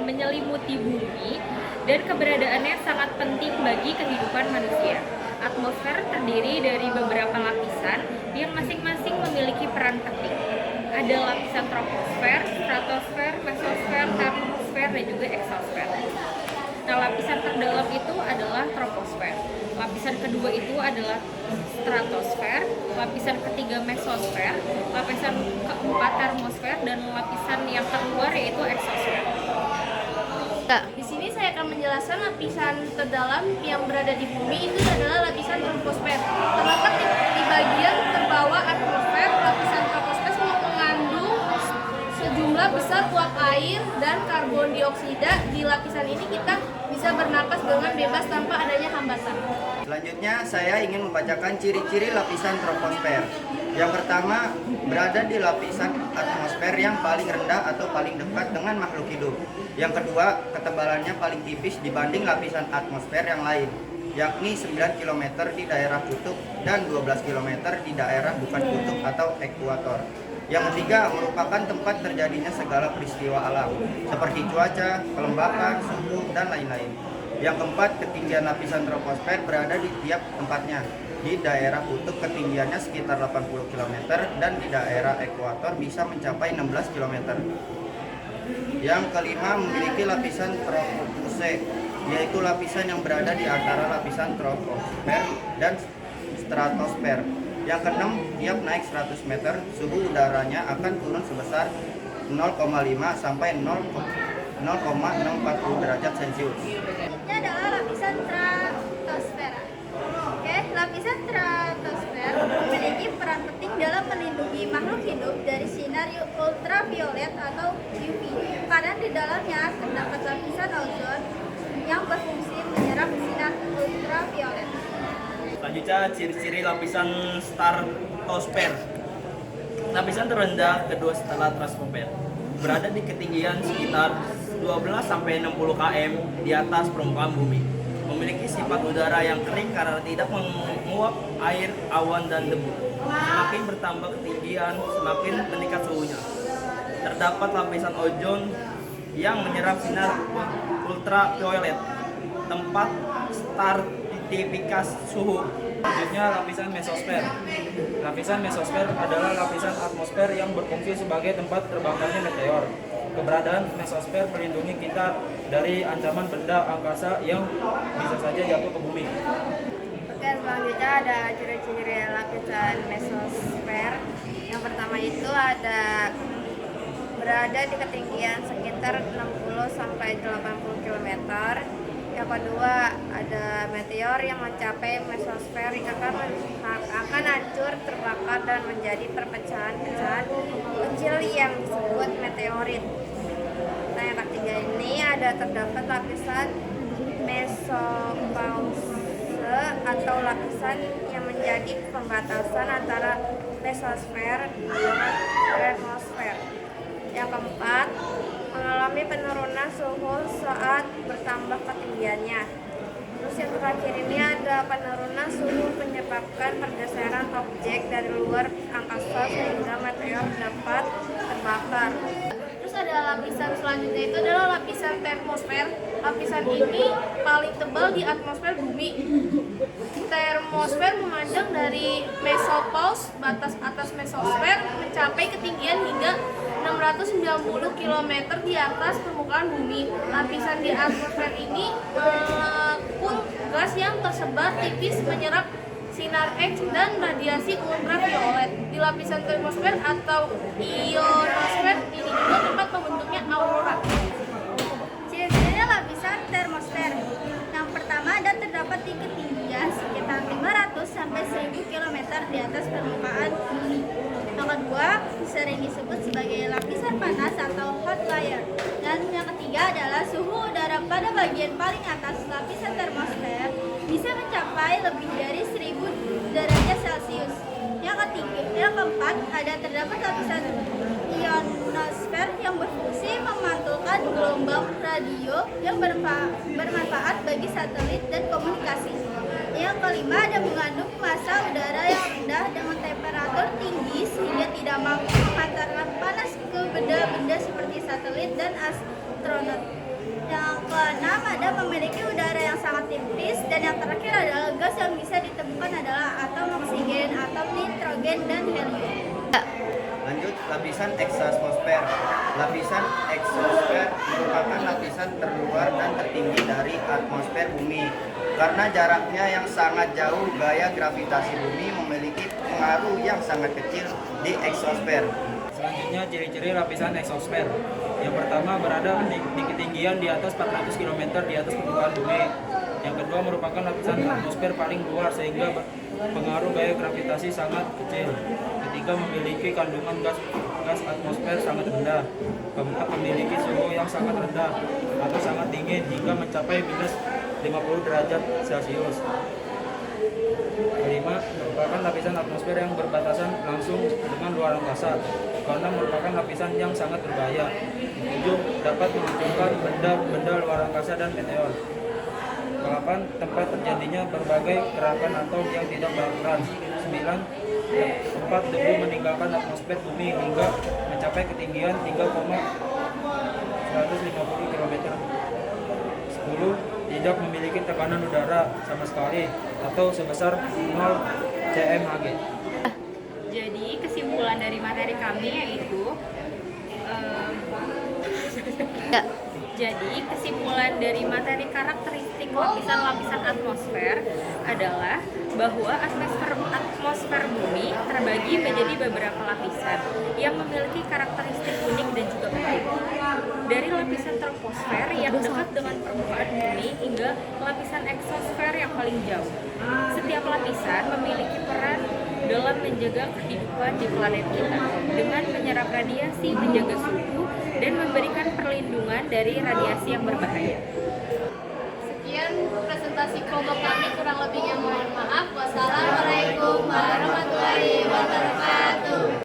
menyelimuti bumi dan keberadaannya sangat penting bagi kehidupan manusia. Atmosfer terdiri dari beberapa lapisan yang masing-masing memiliki peran penting. Ada lapisan troposfer, stratosfer, mesosfer, termosfer, dan juga eksosfer. Nah, lapisan terdalam itu adalah troposfer. Lapisan kedua itu adalah stratosfer, lapisan ketiga mesosfer, lapisan keempat termosfer, dan lapisan yang terluar yaitu eksosfer. Di sini saya akan menjelaskan lapisan terdalam yang berada di bumi itu adalah lapisan troposfer. Terletak di bagian terbawah atmosfer, lapisan troposfer mengandung sejumlah besar uap air dan karbon dioksida. Di lapisan ini kita bisa bernapas dengan bebas tanpa adanya hambatan. Selanjutnya saya ingin membacakan ciri-ciri lapisan troposfer. Yang pertama, berada di lapisan atmosfer yang paling rendah atau paling dekat dengan makhluk hidup. Yang kedua, ketebalannya paling tipis dibanding lapisan atmosfer yang lain, yakni 9 km di daerah kutub dan 12 km di daerah bukan kutub atau ekuator. Yang ketiga, merupakan tempat terjadinya segala peristiwa alam, seperti cuaca, kelembapan, suhu, dan lain-lain. Yang keempat, ketinggian lapisan troposfer berada di tiap tempatnya. Di daerah kutub ketinggiannya sekitar 80 km dan di daerah ekuator bisa mencapai 16 km. Yang kelima, memiliki lapisan tropopause, yaitu lapisan yang berada di antara lapisan troposfer dan stratosfer. Yang keenam, tiap naik 100 meter, suhu udaranya akan turun sebesar 0,5 sampai 0,640 derajat Celcius. Ini adalah lapisan stratosfer. Lapisan stratosfer memiliki peran penting dalam melindungi makhluk hidup dari sinar ultraviolet atau UV, karena di dalamnya terdapat lapisan ozon yang berfungsi menyerap sinar ultraviolet. Selanjutnya, ciri-ciri lapisan stratosfer. Lapisan terendah kedua setelah troposfer, berada di ketinggian sekitar 12-60 km di atas permukaan bumi. Memiliki sifat udara yang kering karena tidak menguap air, awan, dan debu. Semakin bertambah ketinggian, semakin meningkat suhunya. Terdapat lapisan ozon yang menyerap sinar ultraviolet, tempat stratifikasi suhu. Selanjutnya, lapisan mesosfer. Lapisan mesosfer adalah lapisan atmosfer yang berfungsi sebagai tempat terbangnya meteor. Keberadaan mesosfer melindungi kita dari ancaman benda angkasa yang bisa saja jatuh ke bumi. Oke, selanjutnya ada ciri-ciri lapisan mesosfer. Yang pertama itu ada berada di ketinggian sekitar 60 sampai 80 km. Yang kedua, ada meteor yang mencapai mesosfer yang akan hancur, terbakar, dan menjadi perpecahan-pecahan kecil yang disebut meteorit. Nah, yang ketiga ini terdapat lapisan mesopause atau lapisan yang menjadi pembatasan antara mesosfer dengan termosfer. Yang keempat, mengalami penurunan suhu saat bertambah ketinggiannya. Terus yang terakhir ini ada penurunan suhu menyebabkan pergeseran objek dari luar angkasa sehingga meteor dapat terbakar. Terus ada lapisan selanjutnya itu adalah lapisan termosfer. Lapisan ini paling tebal di atmosfer bumi. Termosfer memanjang dari mesopause, batas atas mesosfer, mencapai ketinggian hingga 690 km di atas permukaan bumi. Lapisan di atmosfer ini mengepung gas yang tersebar tipis menyerap sinar X dan radiasi ultraviolet. Di lapisan termosfer atau ionosfer ini juga tempat membentuknya aurora. Ciri-cirinya lapisan termosfer. Yang pertama terdapat di ketinggian sekitar 500 sampai 1000 km di atas permukaan bumi. Yang kedua, sering disebut sebagai lapisan panas atau hot layer. Dan yang ketiga adalah suhu udara pada bagian paling atas lapisan termosfer bisa mencapai lebih dari 1000 derajat Celcius. Yang keempat, terdapat lapisan ionosfer yang berfungsi memantulkan gelombang radio yang bermanfaat bagi satelit dan komunikasi. Yang kelima, mengandung massa udara yang rendah dengan temperatur tinggi sehingga tidak mampu mengantarkan panas ke benda-benda seperti satelit dan astronot. tipis, dan yang terakhir adalah gas yang bisa ditemukan adalah atom oksigen, atom nitrogen, dan helium. Lanjut, lapisan eksosfer. Lapisan eksosfer merupakan lapisan terluar dan tertinggi dari atmosfer bumi. Karena jaraknya yang sangat jauh, gaya gravitasi bumi memiliki pengaruh yang sangat kecil di eksosfer. Selanjutnya ciri-ciri lapisan eksosfer. Yang pertama berada di ketinggian di atas 400 km di atas permukaan bumi. Yang kedua merupakan lapisan atmosfer paling luar sehingga pengaruh gaya gravitasi sangat kecil. Ketiga memiliki kandungan gas atmosfer sangat rendah. Keempat memiliki suhu yang sangat rendah atau sangat dingin hingga mencapai minus 50 derajat Celcius. Kelima, merupakan lapisan atmosfer yang berbatasan langsung dengan luar angkasa karena merupakan lapisan yang sangat berbahaya. Ketujuh, dapat memunculkan benda-benda luar angkasa dan meteor. Kelapan, tempat terjadinya berbagai gerakan atom yang tidak beraturan. 9, tempat debu meninggalkan atmosfer bumi hingga mencapai ketinggian 3,150 km. 10, tidak memiliki tekanan udara sama sekali atau sebesar 0 cmHg. Jadi kesimpulan dari materi kami yaitu Jadi kesimpulan dari materi karakteristik lapisan-lapisan atmosfer adalah bahwa atmosfer bumi terbagi menjadi beberapa lapisan yang memiliki karakteristik unik dan juga penting. Dari lapisan troposfer yang dekat dengan permukaan bumi hingga lapisan eksosfer yang paling jauh. Setiap lapisan memiliki peran dalam menjaga kehidupan di planet kita dengan menyerap radiasi, menjaga suhu, dan memberikan perlindungan dari radiasi yang berbahaya. Sekian presentasi kelompok kami, kurang lebihnya mohon maaf. Wassalamualaikum warahmatullahi wabarakatuh.